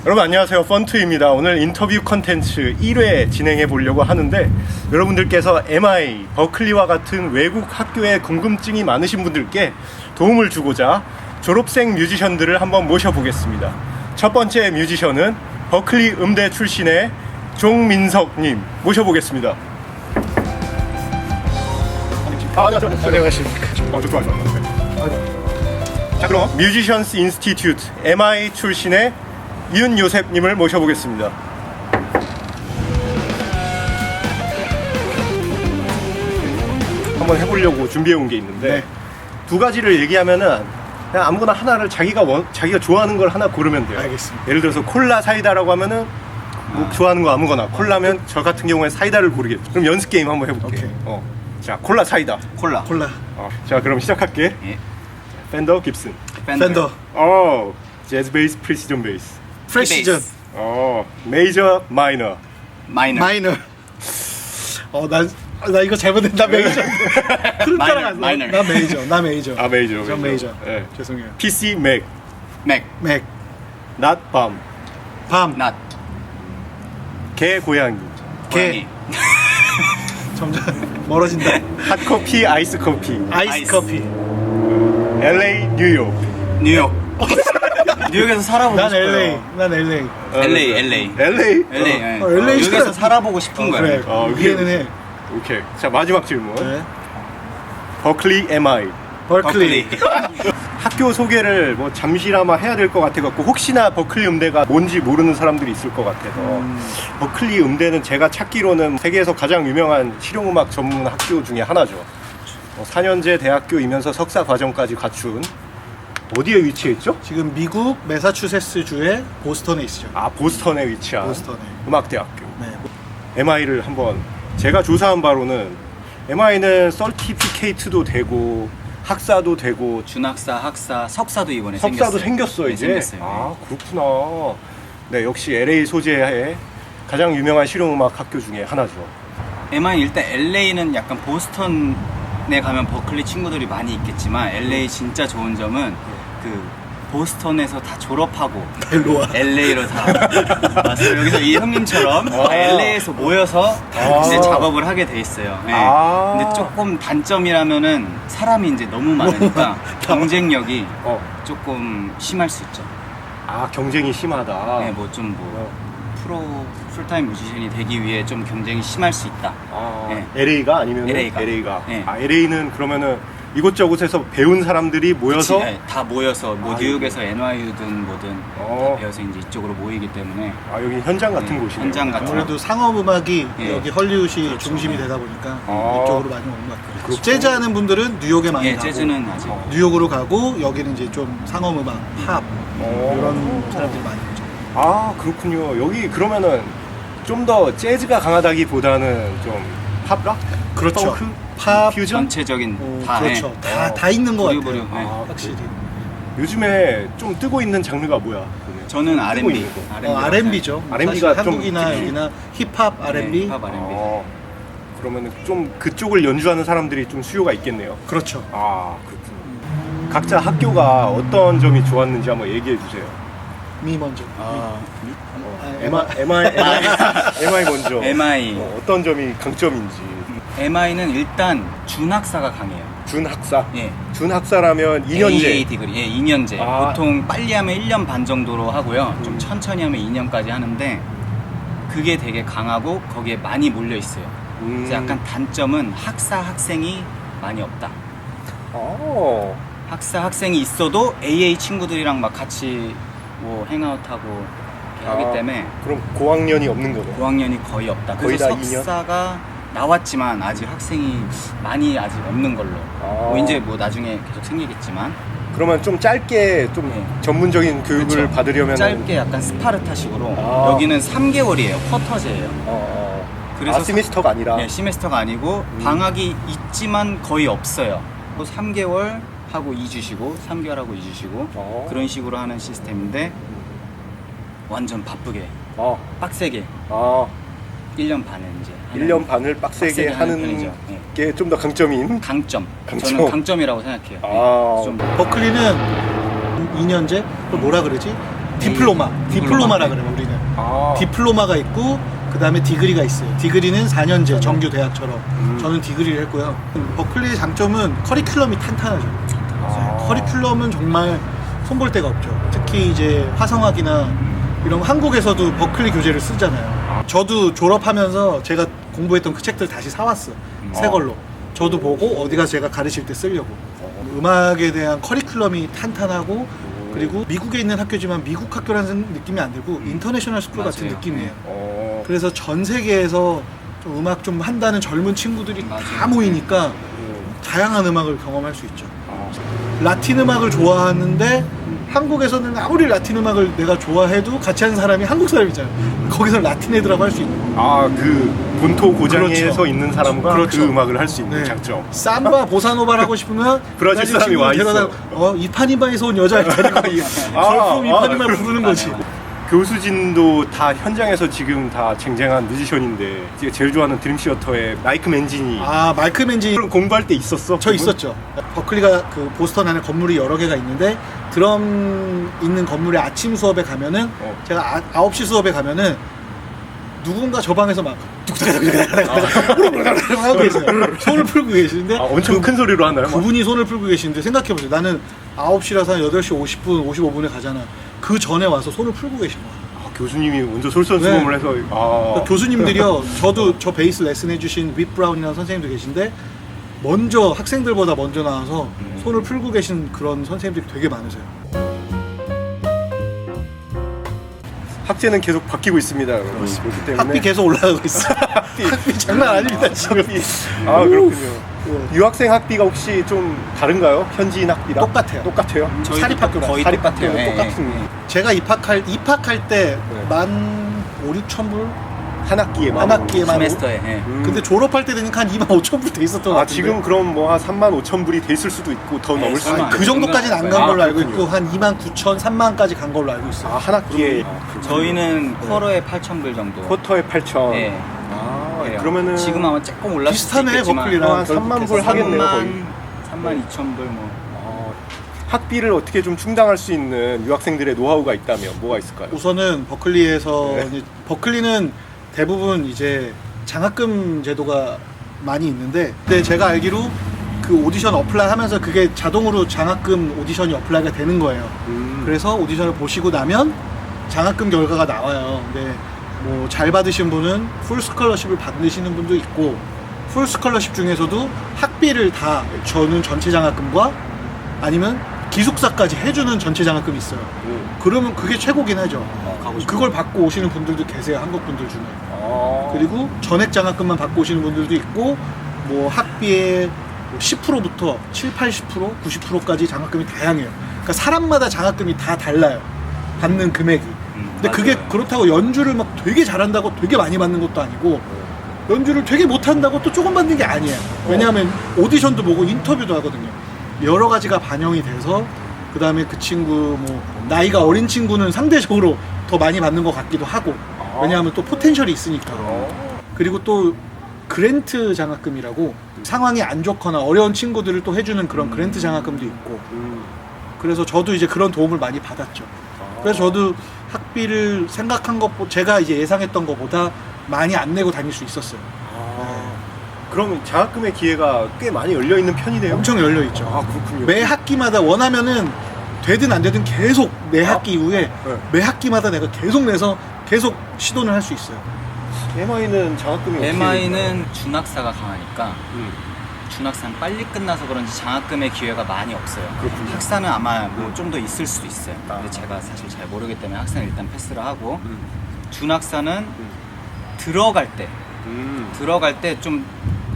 여러분 안녕하세요, 펀투입니다. 오늘 인터뷰 컨텐츠 1회 진행해 보려고 하는데, 여러분들께서 MI, 버클리와 같은 외국 학교에 궁금증이 많으신 분들께 도움을 주고자 졸업생 뮤지션들을 한번 모셔보겠습니다. 첫 번째 뮤지션은 버클리 음대 출신의 종민석님 모셔보겠습니다. 안녕하십니까. 자, 그럼 뮤지션스 인스티튜트 MI 출신의 윤요셉님을 모셔보겠습니다. 한번 해보려고 준비해온 게 있는데, 네. 두 가지를 얘기하면은 그냥 아무거나 하나를 자기가 좋아하는 걸 하나 고르면 돼요. 알겠습니다. 예를 들어서 콜라 사이다라고 하면은 뭐 좋아하는 거 아무거나, 콜라면 저 같은 경우에 사이다를 고르겠죠. 그럼 연습 게임 한번 해볼게. 오케이. 자, 콜라 사이다. 콜라. 자, 그럼 시작할게. 예. 펜더 깁슨. 팬더, 재즈 베이스, 프리시전 베이스. 프레시전, 메이저, 마이너. 마이너. 나 이거 잘못했나 메이저. 마이너. 나 메이저. 아, 메이저. 전 메이저. 네. 죄송해요. PC, 맥. 맥. 맥, not, 밤. 밤, 낫. 개, 고양이. 개. 점점 멀어진다. 핫커피, 아이스커피. 아이스 아이스. 커피. LA, 뉴욕. 뉴욕. 뉴욕에서 살아보고 난 싶어요. LA. 난 LA. LA. LA? LA. LA 뉴욕에서 잘- 살아보고 싶은 거예요. 그래. 이해는 해. 오케이. 자, 마지막 질문. 네. 버클리, MI. 버클리. 학교 소개를 뭐 잠시나마 해야 될 것 같아갖고, 혹시나 버클리 음대가 뭔지 모르는 사람들이 있을 것 같아서, 버클리 음대는 제가 찾기로는 세계에서 가장 유명한 실용음악 전문 학교 중에 하나죠. 4년제 대학교이면서 석사 과정까지 갖춘, 어디에 위치해 있죠? 지금 미국 매사추세츠 주의 보스턴에 있죠. 아, 보스턴에 위치한 보스턴에. 음악대학교. 네. MI를 한번, 제가 조사한 바로는 MI는 서티피케이트도 되고 학사도 되고 준학사, 학사, 석사도 이번에 석사도 생겼어요. 생겼어 네, 이제. 생겼어요. 아, 그렇구나. 네, 역시 LA 소재의 가장 유명한 실용음악 학교 중에 하나죠. MI 일단 LA는 약간 보스턴에 가면 버클리 친구들이 많이 있겠지만 LA 진짜 좋은 점은 그 보스턴에서 다 졸업하고 일로 와. LA로 다 왔어요. 여기서 이 형님처럼 아. LA에서 모여서 이제 작업을 하게 돼 있어요. 네. 아. 근데 조금 단점이라면은 사람이 이제 너무 많으니까 경쟁력이 조금 심할 수 있죠. 아, 경쟁이 심하다. 네, 뭐 좀 뭐 프로 풀타임 뮤지션이 되기 위해 좀 경쟁이 심할 수 있다. 아, 네. LA가 아니면 LA가. 네. 아, LA는 그러면은 이곳저곳에서 배운 사람들이 모여서 그치, 네, 다 모여서 뭐 아, 뉴욕에서 NYU든 뭐든 다 배워서 이제 이쪽으로 모이기 때문에 아, 여기 현장 같은 네, 곳이네요. 현장 같은 아무래도 상업 음악이 예. 여기 헐리우드이 그렇죠. 중심이 네. 되다 보니까 아. 이쪽으로 많이 오는 것 같아요. 그렇죠. 재즈 하는 분들은 뉴욕에 많이 예, 가고 재즈는 아직 뉴욕으로 가고 여기는 이제 좀 상업 음악, 팝 어. 이런 사람들이 많이 오죠. 아, 그렇군요. 여기 그러면은 좀 더 재즈가 강하다기보다는 좀 팝락? 그렇죠. 펑크? 팝, 퓨전? 전체적인 다 그렇죠. 예. 다 있는 것 부리부리, 같아요. 네. 아, 확실히. 요즘에 좀 뜨고 있는 장르가 뭐야? 그러면? 저는 뜨고 R&B. 있는 거. R&B죠. R&B가 좀 한국이나 특히- 여기나 힙합 R&B. 힙합 R&B. 그러면은 좀 그쪽을 연주하는 사람들이 좀 수요가 있겠네요. 그렇죠. 아, 그렇군요. 각자 학교가 어떤 점이 좋았는지 한번 얘기해 주세요. 미 먼저. MI 먼저. MI. 어떤 점이 강점인지. MI는 일단 준학사가 강해요. 준학사. 예. 준학사라면 2년제. AA 디그리. 예, 2년제. 아. 보통 빨리 하면 1년 반 정도로 하고요. 좀 천천히 하면 2년까지 하는데 그게 되게 강하고 거기에 많이 몰려 있어요. 그래서 약간 단점은 학사 학생이 많이 없다. 학사 학생이 있어도 AA 친구들이랑 막 같이 뭐 행아웃하고 이렇게 하기 때문에 그럼 고학년이 없는 거네. 5학년이 거의 없다. 거의 그래서 다 2년? 석사가 나왔지만 아직 학생이 많이 아직 없는 걸로. 뭐 이제 뭐 나중에 계속 생기겠지만 그러면 좀 짧게 좀 네. 전문적인 교육을 그렇죠. 받으려면 짧게 약간 스파르타식으로 아. 여기는 3개월이에요. 쿼터제예요. 그래서 시미스터가 아니라. 네, 시메스터가 아니고 방학이 있지만 거의 없어요. 또 3개월 하고 2주 쉬고 3개월 하고 2주 쉬고 그런 식으로 하는 시스템인데 완전 바쁘게 빡세게 1년 반을 이제 1년 반을 빡세게 하는 편이죠. 네. 게 좀 더 강점인. 강점. 강점. 저는 강점이라고 생각해요. 아. 좀 버클리는 2년제? 그 뭐라 그러지? 디플로마라 그래요 우리는. 아. 디플로마가 있고 그 다음에 디그리가 있어요. 디그리는 4년제 정규 대학처럼. 저는 디그리를 했고요. 버클리의 장점은 커리큘럼이 탄탄하죠. 커리큘럼은 정말 손볼 데가 없죠. 특히 이제 화성학이나 이런 한국에서도 버클리 교재를 쓰잖아요. 저도 졸업하면서 제가 공부했던 그 책들 다시 사왔어. 새 걸로. 저도 보고 어디 가서 제가 가르칠 때 쓰려고. 음악에 대한 커리큘럼이 탄탄하고 그리고 미국에 있는 학교지만 미국 학교라는 느낌이 안 들고 인터내셔널 스쿨 같은 맞아요. 느낌이에요. 그래서 전 세계에서 좀 음악 좀 한다는 젊은 친구들이 다 맞아요. 모이니까 다양한 음악을 경험할 수 있죠. 라틴 음악을 좋아하는데 한국에서는 아무리 라틴 음악을 내가 좋아해도 같이 하는 사람이 한국 사람이잖아요. 거기서 라틴 애들하고 할 수 있는 거. 아, 그 본토 고장에서 그렇죠. 있는 사람과 그렇죠. 그 음악을 할 수 있는 네. 장점. 삼바, 보사노바를 하고 싶으면 브라질 사람이 와 있어. 이파니바에서 온 여자 아니고 그럼 이파니바 부르는 거지. 교수진도 다 현장에서 지금 다 쟁쟁한 뮤지션인데 제가 제일 좋아하는 드림시어터의 마이크 맨진이 마이크 맨지 공부할 때 있었어? 저 있었죠. 버클리가 그 보스턴 안에 건물이 여러 개가 있는데 드럼 있는 건물에 아침 수업에 가면은 제가 9시 수업에 가면은 누군가 저 방에서 막 하고 계세요. 손을 풀고 계시는데 엄청 큰 소리로 하나요? 그분이 손을 풀고 계시는데 생각해보세요. 나는 9시라서 한 8시 50분, 55분에 가잖아. 그 전에 와서 손을 풀고 계신 거야. 교수님이 먼저 솔선수범을 해서 그러니까 교수님들이요. 저 베이스 레슨 해주신 윗 브라운이라는 선생님도 계신데 먼저 학생들보다 먼저 나와서 손을 풀고 계신 그런 선생님들이 되게 많으세요. 학제는 계속 바뀌고 있습니다. 그렇기 때문에 학비 계속 올라가고 있어. 학비 장난 아닙니다 지금. 아, 그렇군요. 유학생 학비가 혹시 좀 다른가요? 현지인 학비랑? 똑같아요. 똑같아요? 저희도 사립학교랑 거의 사립학교랑 똑같아요. 똑같은 제가 입학할 때 네. 15,000불 한 학기에만. 한 학기에만. 세메스터에. 근데 졸업할 때 되니까 한 25,000불 돼 있었던 것 같은데. 지금 그럼 뭐 한 35,000불이 돼 있을 수도 있고 더 넘을 수도 설마 있고. 그 정도까지는 안 간 걸로 알고 그렇군요. 있고 한 29,000, 3만까지 간 걸로 알고 있어요. 한 학기에 저희는 쿼터에 8,000불 정도. 쿼터에 8,000. 네. 네, 그러면은 지금 아마 조금 올랐을 비슷하네, 수 있겠지만 버클리랑. 한 3만 불 하겠네요, 거의. 32,000불 뭐. 학비를 어떻게 좀 충당할 수 있는 유학생들의 노하우가 있다면 뭐가 있을까요? 우선은 버클리에서 네. 이제 버클리는 대부분 이제 장학금 제도가 많이 있는데 근데 제가 알기로 그 오디션 어플라이 하면서 그게 자동으로 장학금 오디션이 어플라이가 되는 거예요. 그래서 오디션을 보시고 나면 장학금 결과가 나와요. 근데 뭐 잘 받으신 분은 풀 스컬러십을 받으시는 분도 있고 풀 스컬러십 중에서도 학비를 다 저는 전체 장학금과 아니면 기숙사까지 해주는 전체 장학금이 있어요. 그러면 그게 최고긴 하죠. 가고 싶어요. 그걸 받고 오시는 분들도 계세요. 한국 분들 중에. 그리고 전액 장학금만 받고 오시는 분들도 있고 뭐 학비의 10%부터 7, 80%, 90%까지 장학금이 다양해요. 그러니까 사람마다 장학금이 다 달라요. 받는 금액이. 근데 그게 맞아요. 그렇다고 연주를 막 되게 잘한다고 되게 많이 받는 것도 아니고 연주를 되게 못한다고 또 조금 받는 게 아니에요. 왜냐하면 오디션도 보고 인터뷰도 하거든요. 여러 가지가 반영이 돼서 그 다음에 그 친구 뭐 나이가 어린 친구는 상대적으로 더 많이 받는 것 같기도 하고 왜냐하면 또 포텐셜이 있으니까. 그리고 또 그랜트 장학금이라고 상황이 안 좋거나 어려운 친구들을 또 해주는 그런 그랜트 장학금도 있고 그래서 저도 이제 그런 도움을 많이 받았죠. 그래서 저도 학비를 생각한 것보다 제가 이제 예상했던 것보다 많이 안 내고 다닐 수 있었어요. 그럼 장학금의 기회가 꽤 많이 열려 있는 편이네요. 엄청 열려 있죠. 그렇군요. 매 학기마다 원하면은 되든 안 되든 계속 매 학기 이후에 네. 매 학기마다 내가 계속 내서 계속 시도를 할 수 있어요. MI는 장학금이 어떻게 MI는 준학사가 강하니까 음. 준학사는 빨리 끝나서 그런지 장학금의 기회가 많이 없어요. 그렇군요. 학사는 아마 뭐 좀 더 있을 수도 있어요. 아. 근데 제가 사실 잘 모르기 때문에 학사는 일단 패스를 하고 준학사는 들어갈 때 좀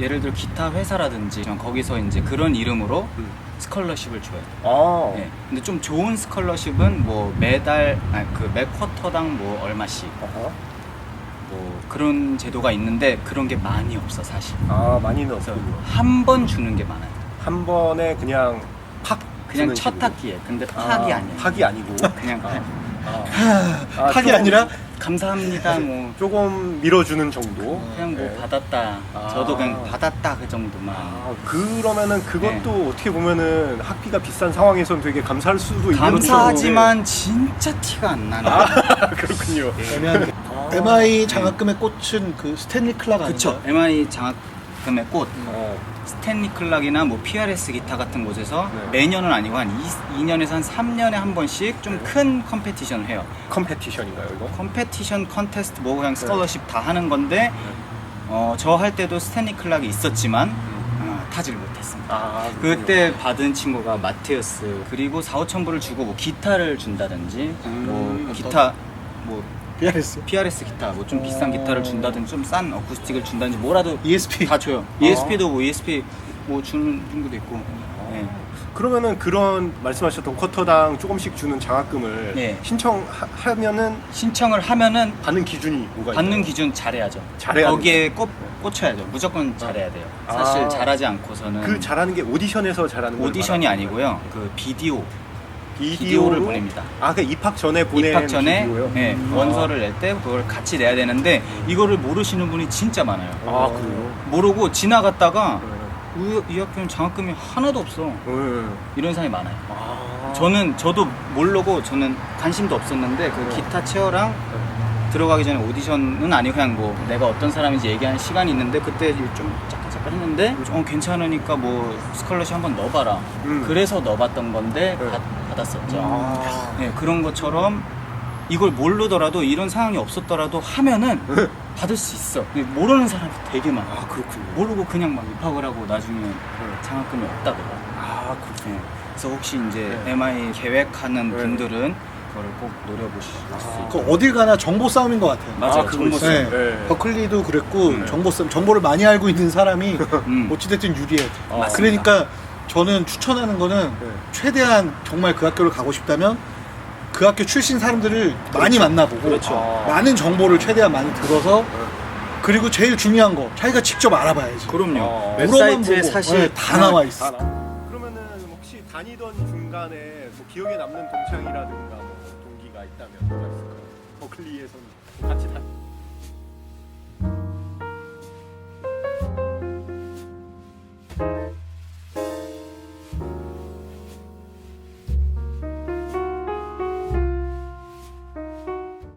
예를 들어 기타 회사라든지 거기서 이제 그런 이름으로 스컬러십을 줘요. 네. 근데 좀 좋은 스컬러십은 뭐 매달 매 쿼터당 뭐 얼마씩 뭐 그런 제도가 있는데 그런 게 많이 없어 사실. 많이는 그래서 없군요. 한 번 주는 게 많아요. 한 번에 그냥 팍 그냥 주는 첫 식으로. 학기에. 근데 팍이 아니에요. 팍이 아니고 그냥 팍이 아니라 감사합니다 뭐 조금 밀어주는 정도. 그냥 뭐 네. 받았다. 아. 저도 그냥 받았다 그 정도만. 그러면은 그것도 네. 어떻게 보면은 학비가 비싼 상황에서는 되게 감사할 수도 있는 감사하지만 진짜 티가 안 나는. 정도로. 그렇군요. 애매한 MI 장학금의 꽃은 그 스탠리 클락 그쵸. 아닌가요? MI 장학금의 꽃. 어. 스탠리 클락이나 뭐 PRS 기타 같은 곳에서 네. 매년은 아니고 한 2년에서 한 3년에 한 번씩 좀 큰 컴페티션을 해요. 컴페티션인가요 이거? 컴페티션, 컨테스트, 뭐 그냥 스콜러십 다 하는 건데 저 할 때도 스탠리 클락이 있었지만 타지를 못했습니다. 아, 그때 받은 친구가 마테우스 그리고 4,5천 불을 주고 뭐 기타를 준다든지 뭐 기타 뭐 PRS PRS 기타 뭐 좀 비싼 기타를 준다든지 좀 싼 어쿠스틱을 준다든지 뭐라도 ESP 다 줘요. ESP도 뭐 ESP 뭐 주는 친구도 있고. 네. 그러면은 그런 말씀하셨던 쿼터당 조금씩 주는 장학금을 네. 신청하면은 신청을 하면은 받는 기준이 뭐가 받는 있나요? 기준 잘해야죠. 잘해야 거기에 꽂혀야죠. 무조건 잘해야 돼요. 사실 아. 잘하지 않고서는 그 잘하는 게 오디션에서 잘하는 걸 오디션이 말하는 아니고요. 그 비디오를 비디오로 보냅니다. 아, 그 입학 전에 보낸 입학 전에 비디오요? 네, 원서를 낼 때 그걸 같이 내야 되는데 이거를 모르시는 분이 진짜 많아요. 아, 그래요? 모르고 지나갔다가 이 학교는 장학금이 하나도 없어. 네. 이런 사람이 많아요. 아. 저도 모르고 저는 관심도 없었는데 그 기타 체어랑 들어가기 전에 오디션은 아니고 그냥 뭐 내가 어떤 사람인지 얘기하는 시간이 있는데 그때 좀 잠깐 했는데 괜찮으니까 뭐 스컬러십 한번 넣어봐라. 그래서 넣어봤던 건데 네. 받았었죠. 아. 네, 그런 것처럼 이걸 모르더라도 이런 상황이 없었더라도 하면은 받을 수 있어. 모르는 사람이 되게 많아. 아, 그렇군요. 모르고 그냥 막 입학을 하고 나중에 장학금이 없다 그래. 아, 그렇군요. 네. 그래서 혹시 이제 네. MI 계획하는 네. 분들은 그거를 꼭 노려보실 수 그 있고. 어딜 가나 정보 싸움인 것 같아요. 맞아요. 그거 정보 있어요. 싸움. 네. 네. 버클리도 그랬고 네. 정보 싸움, 정보를 많이 알고 있는 사람이 음. 어찌됐든 유리해요. 맞습니다. 그러니까 저는 추천하는 거는 네. 최대한 정말 그 학교를 가고 싶다면 그 학교 출신 사람들을 많이 만나보고 그렇죠. 많은 정보를 최대한 많이 들어서 그리고 제일 중요한 거 자기가 직접 알아봐야지. 그럼요. 물어만 웹사이트에 보고, 사실 네, 다 나와 있어. 그러면은 혹시 다니던 중간에 뭐 기억에 남는 동창이라든가 뭐 동기가 있다면 뭐가 있을까요? 버클리에서는 같이